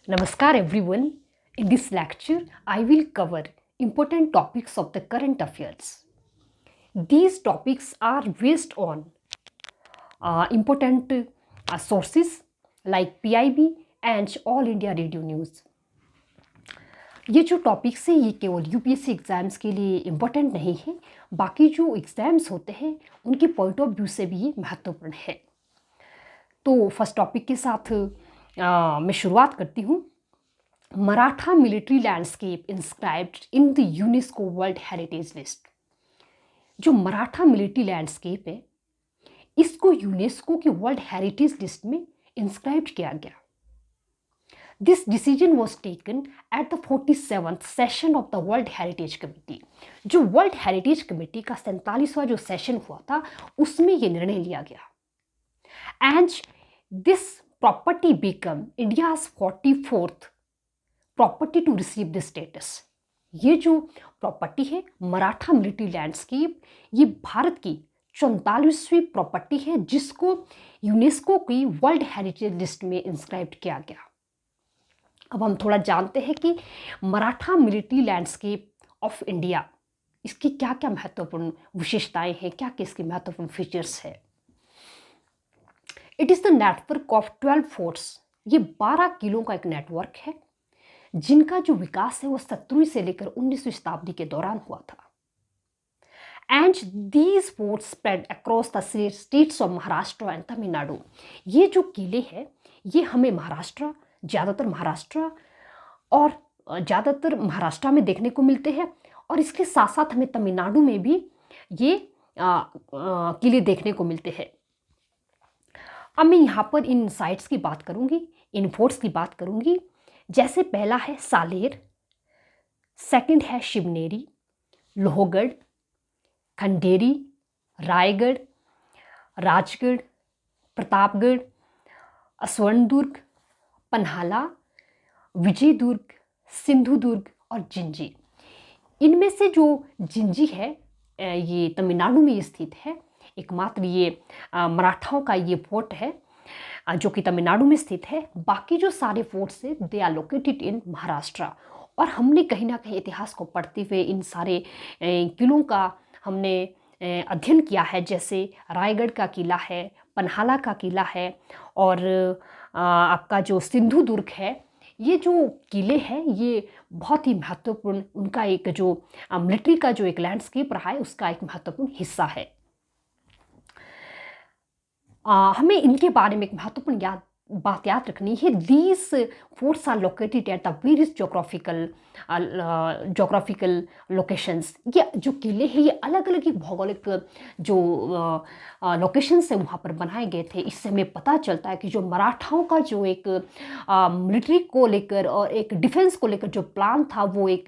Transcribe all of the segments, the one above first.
Namaskar everyone. In this lecture, I will cover important topics of the current affairs. These topics are based on important sources like PIB and All India Radio News. ये जो topics हैं ये केवल UPSC exams के लिए important नहीं है, बाकी जो एग्ज़ाम्स होते हैं उनके पॉइंट ऑफ व्यू से भी ये महत्वपूर्ण है। तो फर्स्ट टॉपिक के साथ मैं शुरुआत करती हूँ। Maratha military landscape inscribed in the UNESCO world heritage list. जो मराठा मिलिट्री लैंडस्केप है इसको यूनेस्को की वर्ल्ड हेरिटेज लिस्ट में इंस्क्राइब्ड किया गया। This decision was taken at the 47th session of the world heritage committee. जो वर्ल्ड हेरिटेज कमेटी का 47वां जो सेशन हुआ था उसमें ये निर्णय लिया गया। And this property become India's 44th property to receive this status. ये जो प्रॉपर्टी है मराठा मिलिट्री लैंडस्केप, ये भारत की 44वीं प्रॉपर्टी है जिसको यूनेस्को की वर्ल्ड हेरिटेज लिस्ट में इंस्क्राइब किया गया। अब हम थोड़ा जानते हैं कि Maratha military landscape of India इसकी क्या क्या महत्वपूर्ण विशेषताएं हैं, क्या क्या इसके महत्वपूर्ण फीचर्स है। It is the network of 12 forts. ये 12 किलों का एक नेटवर्क है जिनका जो विकास है वो 17वीं से लेकर 19वीं शताब्दी के दौरान हुआ था। And these forts spread across the states of Maharashtra and Tamil Nadu. ये जो किले हैं ये हमें महाराष्ट्र, ज़्यादातर महाराष्ट्र और ज़्यादातर महाराष्ट्र में देखने को मिलते हैं, और इसके साथ साथ हमें तमिलनाडु में भी ये किले देखने को मिलते हैं। अब मैं यहाँ पर इन साइट्स की बात करूँगी, इन फोर्ट्स की बात करूँगी। जैसे पहला है सालेर, सेकंड है शिवनेरी, लोहगढ़, खंडेरी, रायगढ़, राजगढ़, प्रतापगढ़, स्वर्णदुर्ग, पन्हाला, विजयदुर्ग, सिंधुदुर्ग और जिंजी। इनमें से जो जिंजी है ये तमिलनाडु में स्थित है। एकमात्र ये मराठाओं का ये फोर्ट है जो कि तमिलनाडु में स्थित है। बाकी जो सारे फोर्ट्स हैं they are located in Maharashtra. और हमने कहीं ना कहीं इतिहास को पढ़ते हुए इन सारे किलों का हमने अध्ययन किया है। जैसे रायगढ़ का किला है, पन्हाला का किला है, और आपका जो सिंधुदुर्ग है, ये जो किले हैं ये बहुत ही महत्वपूर्ण, उनका एक जो मिलिट्री का जो एक लैंडस्केप रहा है उसका एक महत्वपूर्ण हिस्सा है। हमें इनके बारे में एक महत्वपूर्ण बात याद रखनी है। These forts are located at the various geographical locations. ये जो किले हैं ये अलग अलग ही भौगोलिक जो लोकेशंस है वहाँ पर बनाए गए थे। इससे हमें पता चलता है कि जो मराठाओं का जो एक मिलिट्री को लेकर और एक डिफेंस को लेकर जो प्लान था वो एक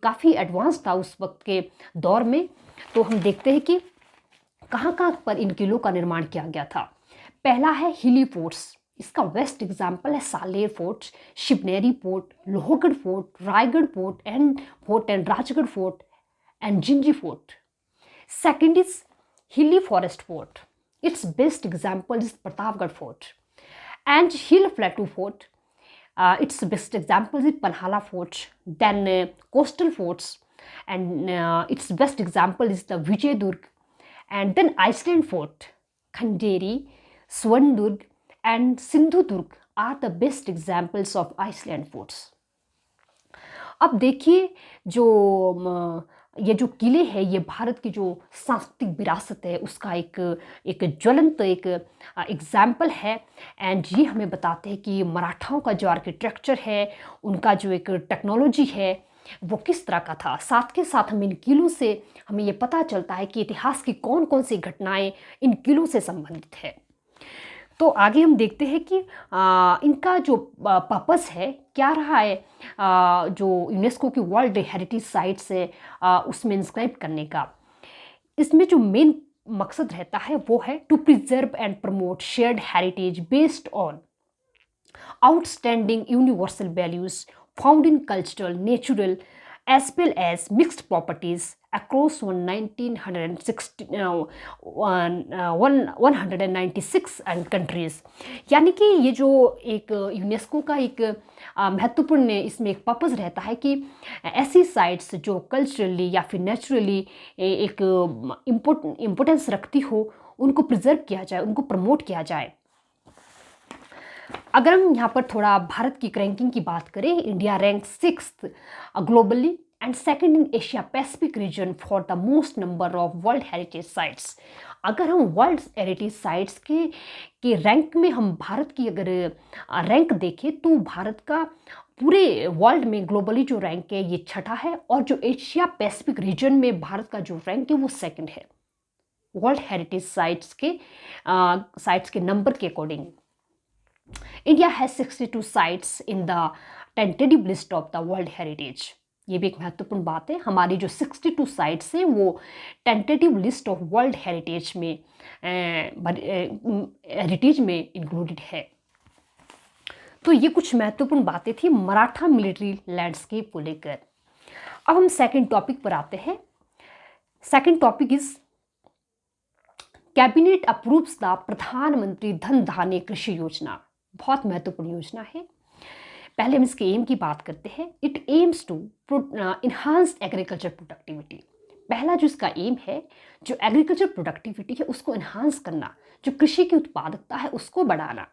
काफ़ी एडवांस था उस वक्त के दौर में। तो हम देखते हैं कि कहाँ कहाँ पर इन किलों का निर्माण किया गया था। पहला है हिली फोर्ट्स। इसका बेस्ट एग्जाम्पल है Salher fort, Shivneri fort, Lohagad fort, Raigad fort and Rajgad fort and Gingee fort. Second is hilly forest fort. It's best example is Pratapgad fort and hill plateau fort. It's best example is Panhala fort, then coastal forts and it's best example is the Vijaydurg, and then Iceland fort. Khanderi, Swarndurg and Sindhudurg are the best examples of Iceland forts. अब देखिए जो ये जो किले हैं ये भारत की जो सांस्कृतिक विरासत है उसका एक ज्वलंत एक एग्जाम्पल है। एंड ये हमें बताते हैं कि मराठाओं का जो आर्किटेक्चर है, उनका जो एक टेक्नोलॉजी है वो किस तरह का था। साथ के साथ हमें इन किलों से हमें ये पता चलता है कि इतिहास की कौन कौन सी घटनाएं इन किलों से संबंधित है। तो आगे हम देखते हैं कि इनका जो पर्पस है क्या रहा है, जो यूनेस्को की वर्ल्ड हेरिटेज साइट्स है उसमें इंस्क्राइब करने का। इसमें जो मेन मकसद रहता है वो है to preserve and promote shared heritage based on outstanding universal values found in cultural, natural, as well as mixed properties across 196 countries। यानी कि ये जो एक यूनेस्को का एक महत्वपूर्ण इसमें एक पर्पज़ रहता है कि ऐसी साइट्स जो कल्चरली या फिर नेचुरली एक इम्पोर्टेंस रखती हो उनको प्रिजर्व किया जाए, उनको प्रमोट किया जाए। अगर हम यहाँ पर थोड़ा भारत की रैंकिंग की बात करें, India rank 6th globally and second in Asia Pacific region for the most number of world heritage sites. अगर हम वर्ल्ड हेरिटेज साइट्स के रैंक में हम भारत की अगर रैंक देखें तो भारत का पूरे वर्ल्ड में ग्लोबली जो रैंक है ये 6ठा है, और जो एशिया पैसिफिक रीजन में भारत का जो रैंक है वो 2nd है वर्ल्ड हेरिटेज साइट्स के नंबर के according. India has 62 sites in the tentative list of the world heritage. ये भी एक महत्वपूर्ण बात है, हमारी जो 62 साइट्स हैं वो tentative list of world heritage में इंक्लूडेड है। तो ये कुछ महत्वपूर्ण बातें थी मराठा मिलिट्री लैंडस्केप को लेकर। अब हम सेकंड टॉपिक पर आते हैं। Second topic is cabinet approves the Pradhanmantri Dhan धान्य कृषि योजना। बहुत महत्वपूर्ण योजना है। पहले हम इसके एम की बात करते हैं। It aims to enhance agriculture productivity. पहला जो इसका एम है, जो एग्रीकल्चर प्रोडक्टिविटी है उसको इन्हांस करना, जो कृषि की उत्पादकता है उसको बढ़ाना।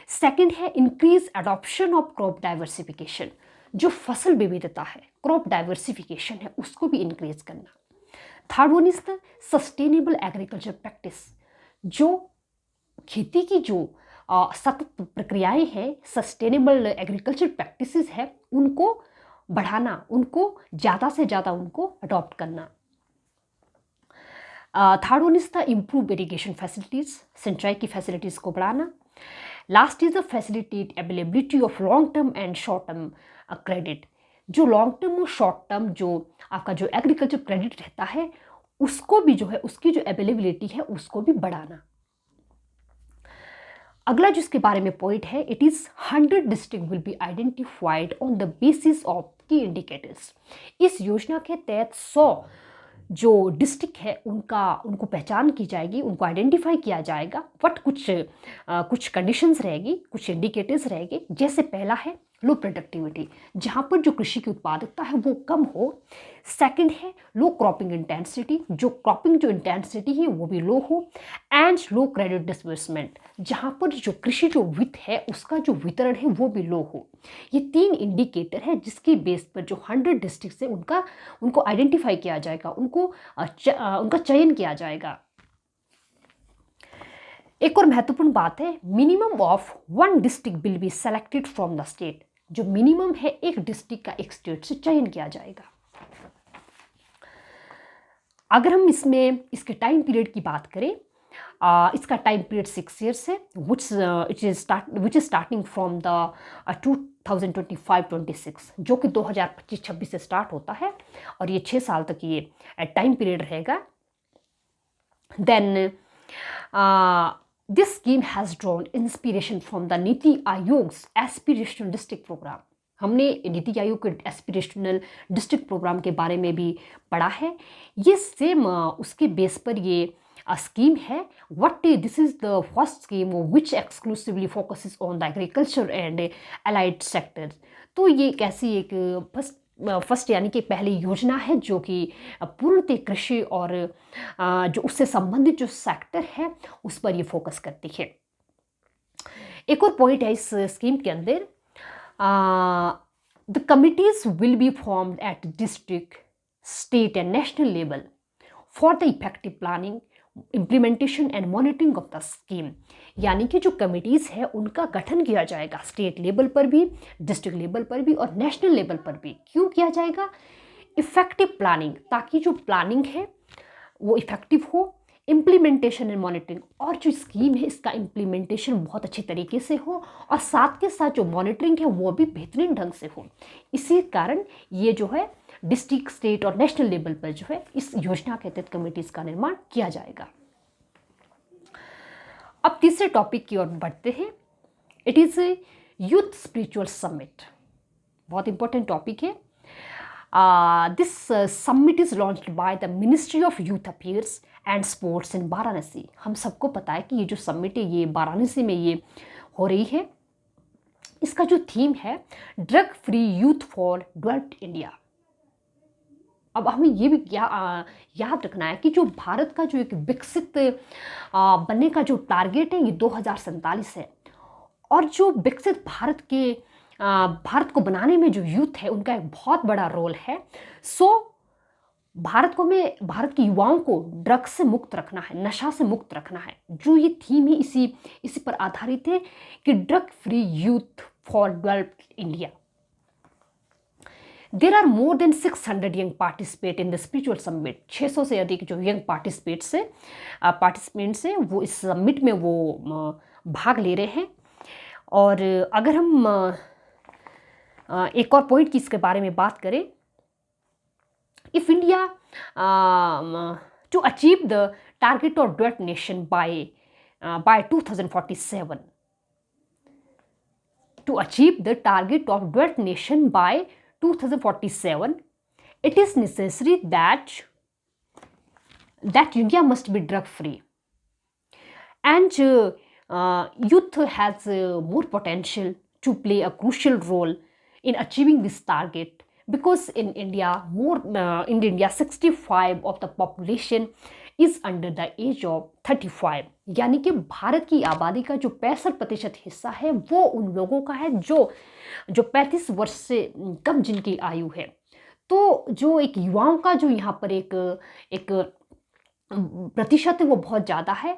सेकंड है increase adoption of crop diversification, जो फसल विविधता है, क्रॉप डाइवर्सिफिकेशन है उसको भी इंक्रीज करना। Third one is the sustainable agriculture practice, जो खेती की जो सतत प्रक्रियाएं हैं, सस्टेनेबल एग्रीकल्चर प्रैक्टिसेस है, उनको बढ़ाना, उनको ज़्यादा से ज़्यादा उनको अडॉप्ट करना। Third one is the improve irrigation facilities, सिंचाई की फैसिलिटीज़ को बढ़ाना। Last is the facilitate availability of long term and short term credit, जो लॉन्ग टर्म और शॉर्ट टर्म जो आपका जो एग्रीकल्चर क्रेडिट रहता है उसको भी जो है, उसकी जो अवेलेबिलिटी है उसको भी बढ़ाना। अगला जो इसके बारे में पॉइंट है, it is 100 district will be identified on the basis of की इंडिकेटर्स। इस योजना के तहत 100 जो डिस्ट्रिक्ट है उनको पहचान की जाएगी, उनको आइडेंटिफाई किया जाएगा। बट कुछ कंडीशंस रहेगी, कुछ इंडिकेटर्स रहेंगे। जैसे पहला है लो प्रोडक्टिविटी, जहाँ पर जो कृषि की उत्पादकता है वो कम हो। सेकंड है लो क्रॉपिंग इंटेंसिटी, जो क्रॉपिंग जो इंटेंसिटी है वो भी लो हो। एंड लो क्रेडिट डिसबर्समेंट, जहाँ पर जो कृषि जो वित्त है उसका जो वितरण है वो भी लो हो। ये 3 इंडिकेटर है जिसके बेस पर जो 100 डिस्ट्रिक्ट है उनको आइडेंटिफाई किया जाएगा, उनका चयन किया जाएगा। एक और महत्वपूर्ण बात है, minimum of 1 district will be selected from the state, जो मिनिमम है एक डिस्ट्रिक्ट का एक स्टेट से चयन किया जाएगा। अगर हम इसके टाइम पीरियड की बात करें, इसका टाइम पीरियड 6 years है, which is starting from the 2025-26, जो कि 2025-26 से स्टार्ट होता है और ये 6 साल तक ये टाइम पीरियड रहेगा। Then this scheme has drawn inspiration from the Niti Aayog's aspirational district programme. हमने नीति आयोग के एस्पिरेशनल डिस्ट्रिक्ट प्रोग्राम के बारे में भी पढ़ा है। ये सेम उसके बेस पर ये स्कीम है। This is the first scheme which exclusively focuses on the agriculture and allied sectors. तो ये एक ऐसी एक फर्स्ट यानी कि पहली योजना है जो कि पूर्णतः कृषि और जो उससे संबंधित जो सेक्टर है उस पर ये फोकस करती है। एक और पॉइंट है इस स्कीम के अंदर, the committees will be formed at district, state and national level for the effective planning, implementation and monitoring of the scheme. यानी कि जो कमिटीज़ है उनका गठन किया जाएगा स्टेट लेवल पर भी, डिस्ट्रिक्ट लेवल पर भी और नेशनल लेवल पर भी। क्यों किया जाएगा? इफेक्टिव प्लानिंग, ताकि जो प्लानिंग है वो इफेक्टिव हो, इम्प्लीमेंटेशन एंड मॉनिटरिंग, और जो स्कीम है इसका इम्प्लीमेंटेशन बहुत अच्छे तरीके से हो और साथ के साथ जो मॉनिटरिंग है वो भी बेहतरीन ढंग से हो। इसी कारण ये जो है डिस्ट्रिक्ट, स्टेट और नेशनल लेवल पर जो है इस योजना के तहत कमिटीज़ का निर्माण किया जाएगा। अब तीसरे टॉपिक की ओर बढ़ते हैं। It is youth spiritual summit, बहुत इंपॉर्टेंट टॉपिक है। This summit is launched by the ministry of youth affairs and sports in Varanasi. हम सबको पता है कि ये जो समिट है ये वाराणसी में ये हो रही है। इसका जो थीम है drug free youth for developed India. अब हमें ये भी याद रखना है कि जो भारत का जो एक विकसित बनने का जो टारगेट है ये 2047 है, और जो विकसित भारत को बनाने में जो यूथ है उनका एक बहुत बड़ा रोल है। सो भारत के युवाओं को ड्रग्स से मुक्त रखना है, नशा से मुक्त रखना है। जो ये थीम है इसी पर आधारित है कि drug free youth for developed India. There are more than 600 young participate in the spiritual summit. 600 से अधिक जो यंग पार्टिसिपेंट्स है वो इस समिट में वो भाग ले रहे हैं। और अगर हम एक और पॉइंट की इसके बारे में बात करें, if India to achieve the target of developed nation by 2047, to achieve the target of developed nation by 2047, it is necessary that India must be drug free, and youth has more potential to play a crucial role in achieving this target, because in India 65 of the population is under the age of 35। यानी कि भारत की आबादी का जो 65% हिस्सा है वो उन लोगों का है जो 35 वर्ष से कम जिनकी आयु है। तो जो एक युवाओं का जो यहाँ पर एक प्रतिशत है वो बहुत ज़्यादा है।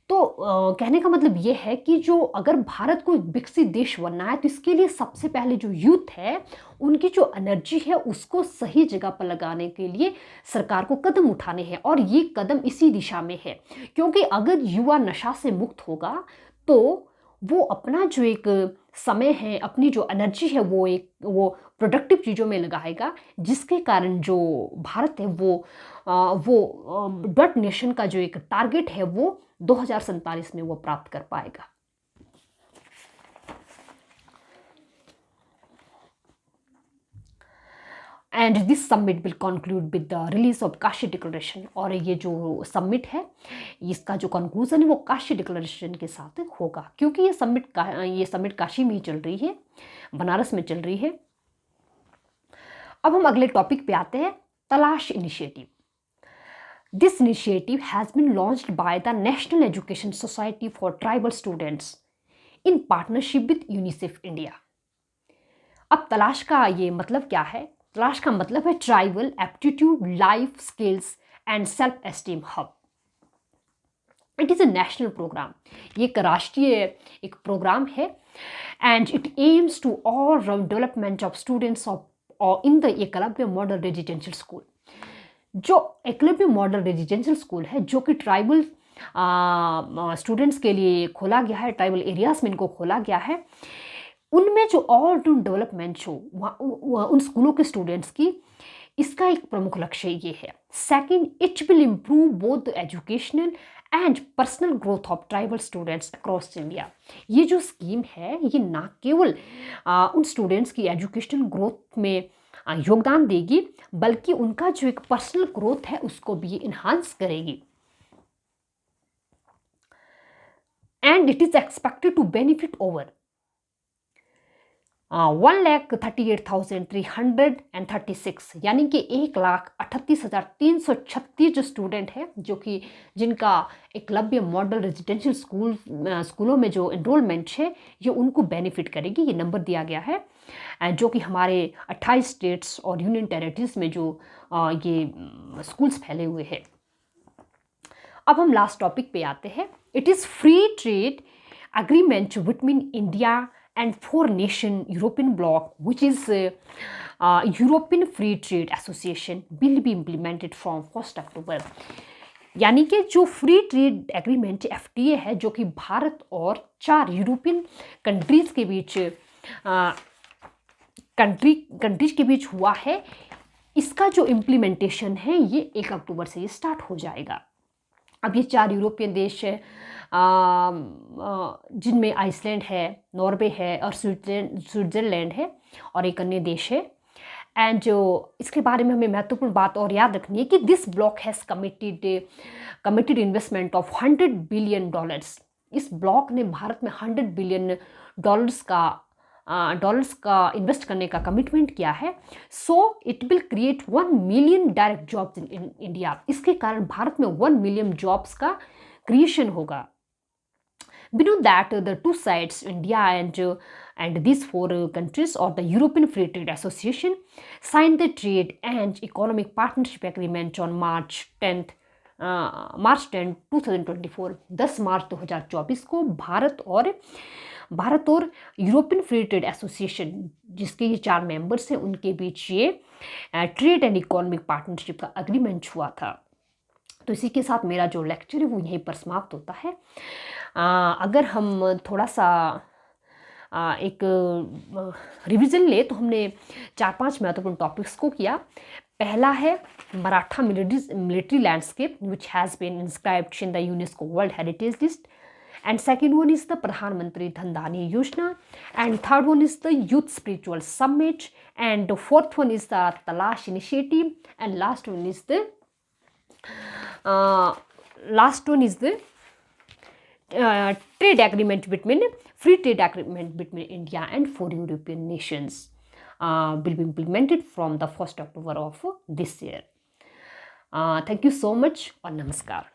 तो कहने का मतलब ये है कि जो अगर भारत को एक विकसित देश बनना है तो इसके लिए सबसे पहले जो यूथ है उनकी जो एनर्जी है उसको सही जगह पर लगाने के लिए सरकार को कदम उठाने हैं, और ये कदम इसी दिशा में है। क्योंकि अगर युवा नशा से मुक्त होगा तो वो अपना जो एक समय है, अपनी जो एनर्जी है वो प्रोडक्टिव चीज़ों में लगाएगा, जिसके कारण जो भारत है वो डेवलप्ड नेशन का जो एक टारगेट है वो 2047 में वो प्राप्त कर पाएगा। And this summit will conclude with the release of Kashi declaration. और ये जो समिट है इसका जो कंक्लूजन है वो काशी डिक्लेरेशन के साथ होगा, क्योंकि ये समिट काशी में ही चल रही है, बनारस में चल रही है। अब हम अगले टॉपिक पे आते हैं, तलाश initiative. This initiative has been launched by the National Education Society for Tribal Students in partnership with UNICEF India। अब तलाश का ये मतलब क्या है? तलाश का मतलब है tribal aptitude life skills and self esteem hub. It is a national program, ये एक राष्ट्रीय एक प्रोग्राम है, and it aims to all round development of students in the Eklavya model residential school. जो एकलव्य मॉडल रेजिडेंशियल स्कूल है जो कि tribal students के लिए खोला गया है, ट्राइबल एरियाज में इनको खोला गया है, उनमें जो ऑल राउंड डेवलपमेंट हो उन स्कूलों के स्टूडेंट्स की, इसका एक प्रमुख लक्ष्य ये है। Second, it will improve both the educational and personal growth of tribal students across India. ये जो स्कीम है ये ना केवल उन स्टूडेंट्स की एजुकेशनल ग्रोथ में योगदान देगी, बल्कि उनका जो एक पर्सनल ग्रोथ है उसको भी इन्हांस करेगी। And it is expected to benefit over 1,38,336, यानी कि 1,38,336 जो स्टूडेंट है जिनका एकलव्य मॉडल रेजिडेंशियल स्कूलों में जो एनरोलमेंट है ये उनको बेनिफिट करेगी। ये नंबर दिया गया है जो कि हमारे 28 स्टेट्स और यूनियन टेरिटरीज में जो ये स्कूल्स फैले हुए हैं। अब हम लास्ट टॉपिक पे आते हैं। It is free trade agreement between India and 4 nation European bloc, which is European Free Trade Association, will be implemented from 1st October। यानी कि जो फ्री ट्रेड एग्रीमेंट FTA है जो कि भारत और 4 यूरोपियन कंट्रीज के बीच हुआ है, इसका जो इम्प्लीमेंटेशन है ये 1 अक्टूबर से ये स्टार्ट हो जाएगा। अब ये 4 यूरोपियन देश है जिनमें आइसलैंड है, नॉर्वे है और स्विट्ज़रलैंड है, और एक अन्य देश है। एंड जो इसके बारे में हमें महत्वपूर्ण बात और याद रखनी है कि this block has committed investment of $100 billion. इस ब्लॉक ने भारत में $100 बिलियन का इन्वेस्ट करने का कमिटमेंट किया है। So it will create 1 million direct jobs in India. इसके कारण भारत में 1 मिलियन जॉब्स का क्रिएशन होगा। We know that the two sides, India and these four countries or the European Free Trade Association, signed the Trade and Economic Partnership Agreement on March 10, 2024। 10 मार्च 2024 को भारत और European free trade association, जिसके ये 4 members हैं, उनके बीच ये trade and economic partnership का agreement हुआ था। तो इसी के साथ मेरा जो लेक्चर है वो यहीं पर समाप्त होता है। अगर हम थोड़ा सा एक रिवीजन ले तो हमने 4-5 महत्वपूर्ण टॉपिक्स को किया। पहला है Maratha military landscape which has been inscribed in the UNESCO world heritage list, and second one is the Pradhanmantri Dhan Dhanya Yojana, and third one is the youth spiritual summit, and fourth one is the Talash initiative, and last one is the trade agreement between free trade agreement between India and 4 European nations will be implemented from the 1st October of this year. Thank you so much और नमस्कार।